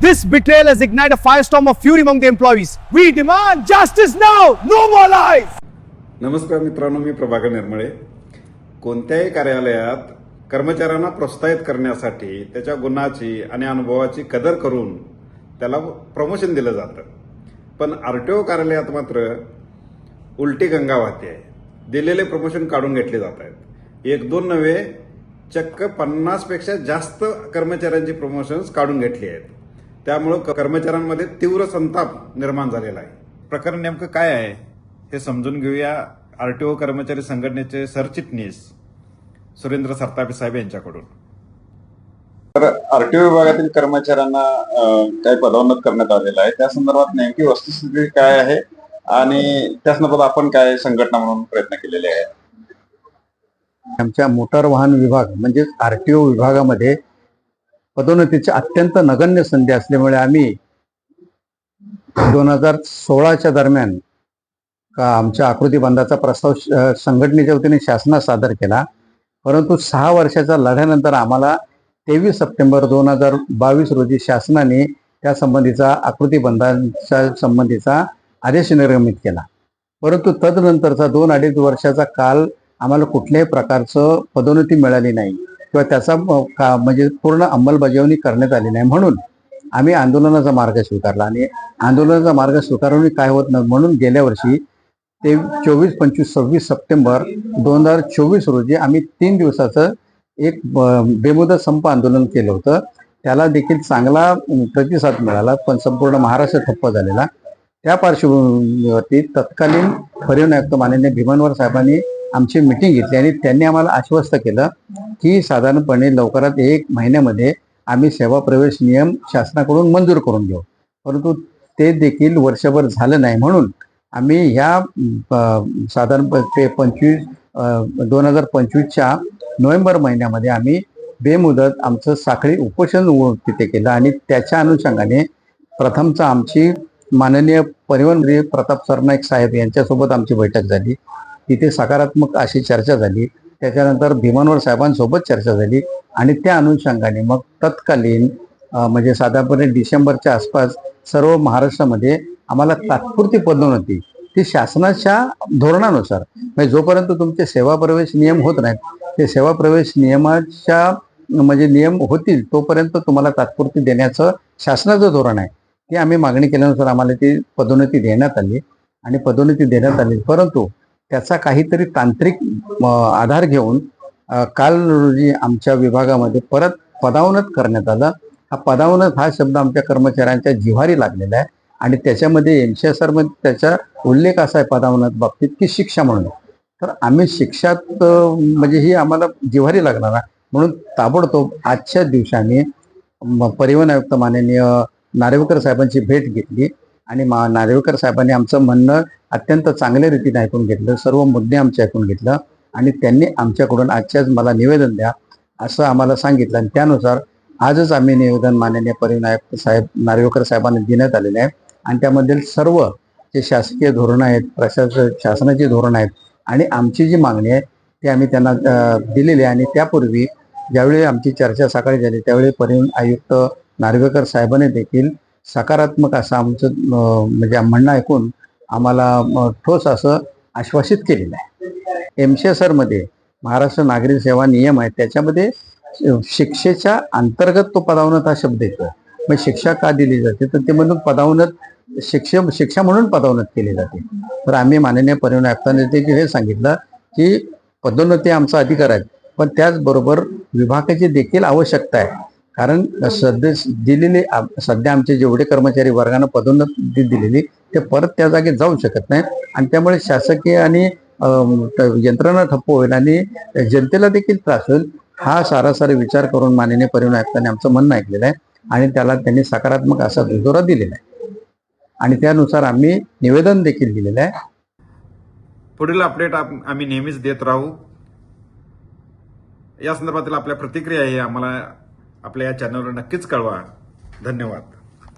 This betrayal has ignited a firestorm of fury among the employees. We demand justice now. No more lies. नमस्कार मित्रांनो, मी प्रभाकर निर्मळे. कोणत्याही कार्यालयात कर्मचाऱ्यांना प्रोत्साहित करण्यासाठी त्याच्या गुणाची आणि अनुभवाची कदर करून त्याला प्रमोशन दिलं जातं. पण आरटीओ कार्यालयात मात्र उलटी गंगा वाहते आहे. दिलेले प्रमोशन काढून घेतले जात आहेत. 1-2 नव्हे, चक्क 50 पेक्षा जास्त कर्मचाऱ्यांची प्रमोशन्स काढून घेतली आहेत. त्यामुळं कर्मचाऱ्यांमध्ये तीव्र संताप निर्माण झालेला आहे. प्रकरण नेमकं काय आहे हे समजून घेऊया आरटीओ कर्मचारी संघटनेचे सरचिटणीस सुरेंद्र सरतापे साहेब यांच्याकडून. तर आरटीओ विभागातील कर्मचाऱ्यांना काही पदोन्नत करण्यात आलेलं आहे. त्या संदर्भात नेमकी वस्तुस्थिती काय आहे आणि त्या संदर्भात आपण काय संघटना म्हणून प्रयत्न केलेले आहेत. आमच्या मोटार वाहन विभाग म्हणजेच आरटीओ विभागामध्ये पदोन्नतीची अत्यंत नगण्य संधी असल्यामुळे आम्ही 2016च्या दरम्यान आमच्या आकृतीबंधाचा प्रस्ताव संघटनेच्या वतीने शासनास सादर केला. परंतु 6 वर्षाच्या लढ्यानंतर आम्हाला 23 सप्टेंबर 2022 रोजी शासनाने त्या संबंधीचा आकृतीबंधाच्या संबंधीचा आदेश निर्गमित केला. परंतु तदनंतरचा 2-2.5 वर्षाचा काल आम्हाला कुठल्याही प्रकारचं पदोन्नती मिळाली नाही किंवा त्याचा म्हणजे पूर्ण अंमलबजावणी करण्यात आली नाही. म्हणून आम्ही आंदोलनाचा मार्ग स्वीकारला आणि आंदोलनाचा मार्ग स्वीकारून काय होत नाही म्हणून गेल्या वर्षी 24, 25, 26 सप्टेंबर 2024 रोजी आम्ही 3 दिवसाचं एक बेमुदत संप आंदोलन केलं होतं. त्याला देखील चांगला प्रतिसाद मिळाला, पण संपूर्ण महाराष्ट्र ठप्प झालेला. त्या पार्श्वभूमीवरती तत्कालीन परिवहन आयुक्त माननीय भीमनवार साहेबांनी आमची मिटिंग घेतली आणि त्यांनी आम्हाला आश्वस्त केलं की साधारणपणे लवकरात 1 महिन्यामध्ये आम्ही सेवा प्रवेश नियम शासनाकडून मंजूर करून घेऊ. परंतु ते देखील वर्षभर झालं नाही. म्हणून आम्ही ह्या साधारणपणे 2025च्या नोव्हेंबर महिन्यामध्ये आम्ही बेमुदत आमचं साखळी उपोषण तिथे केलं आणि त्याच्या अनुषंगाने प्रथमचा आमची माननीय परिवहन मंत्री प्रताप सरनाईक साहेब यांच्यासोबत आमची बैठक झाली. तिथे सकारात्मक अशी चर्चा झाली. त्याच्यानंतर भीमनवार साहेबांसोबत चर्चा झाली आणि त्या अनुषंगाने मग तत्कालीन म्हणजे साधारणपणे डिसेंबरच्या आसपास सर्व महाराष्ट्रामध्ये आम्हाला तात्पुरती पदोन्नती ती शासनाच्या धोरणानुसार म्हणजे जोपर्यंत तुमचे सेवा प्रवेश नियम होत नाहीत ते सेवा प्रवेश नियमाच्या म्हणजे नियम होतील तोपर्यंत तुम्हाला तात्पुरती देण्याचं शासनाचं धोरण आहे. ती आम्ही मागणी केल्यानुसार आम्हाला ती पदोन्नती देण्यात आली आणि पदोन्नती देण्यात आली. परंतु त्याचा काहीतरी तांत्रिक आधार घेऊन काल रोजी आमच्या विभागामध्ये परत पदावनत करण्यात आलं. हा पदावनत हा शब्द आमच्या कर्मचाऱ्यांच्या जिव्हारी लागलेला आहे आणि त्याच्यामध्ये MCSR मध्ये त्याचा उल्लेख असा आहे पदावनत बाबतीत की शिक्षा म्हणून. तर आम्ही शिक्षात म्हणजे ही आम्हाला जिव्हारी लागणार आहे. म्हणून ताबडतोब आजच्या दिवसाने परिवहन आयुक्त माननीय नार्वेकर साहेबांची भेट घेतली आणि नार्वेकर साहेबांनी आमचं म्हणणं अत्यंत चांगल्या रीतीने ऐकून घेतलं. सर्व मुद्दे आमचे ऐकून घेतलं आणि त्यांनी आमच्याकडून आजच्याच मला निवेदन द्या असं आम्हाला सांगितलं आणि त्यानुसार आजच आम्ही निवेदन माननीय परिवहन आयुक्त साहेब नार्वेकर साहेबांना देण्यात आलेले आहे आणि त्यामधील सर्व जे शासकीय धोरणं आहेत, शासनाची धोरणं आहेत आणि आमची जी मागणी आहे ती आम्ही त्यांना दिलेली आहे. आणि त्यापूर्वी ज्यावेळी आमची चर्चा सकाळी झाली त्यावेळी परिवहन आयुक्त नार्वेकर साहेबांनी देखील सकारात्मक असं आमचं म्हणजे म्हणणं ऐकून आम्हाला ठोस असं आश्वासित केलेलं आहे. MCSR मध्ये महाराष्ट्र नागरी सेवा नियम आहे त्याच्यामध्ये शिक्षेच्या अंतर्गत तो पदावनत हा शब्द येतो. मग शिक्षा का दिली जाते तर ते म्हणून पदावनत शिक्षा म्हणून पदावनत केली जाते. तर आम्ही माननीय परिवहन आयुक्तांनी देखील हे सांगितलं की पदोन्नती आमचा अधिकार आहे पण त्याचबरोबर विभागाची देखील आवश्यकता आहे. कारण सध्या आमचे जेवढे कर्मचारी वर्गानं पदोन्नती दिलेली ते परत त्या जागेत जाऊ शकत नाहीत आणि त्यामुळे शासकीय आणि यंत्रणा ठप्प होईल आणि जनतेला देखील त्रास होईल. हा सारासारी विचार करून माननीय परिवहन आयुक्तांनी आमचं म्हणणं ऐकलेलं आहे आणि त्याला त्यांनी सकारात्मक असा दुजोरा दिलेला आहे आणि त्यानुसार आम्ही निवेदन देखील दिलेलं आहे. पुढील अपडेट आम्ही नेहमीच देत राहू. या संदर्भातील आपल्या प्रतिक्रिया आहे आम्हाला आपल्या या चॅनलवर नक्कीच कळवा. धन्यवाद.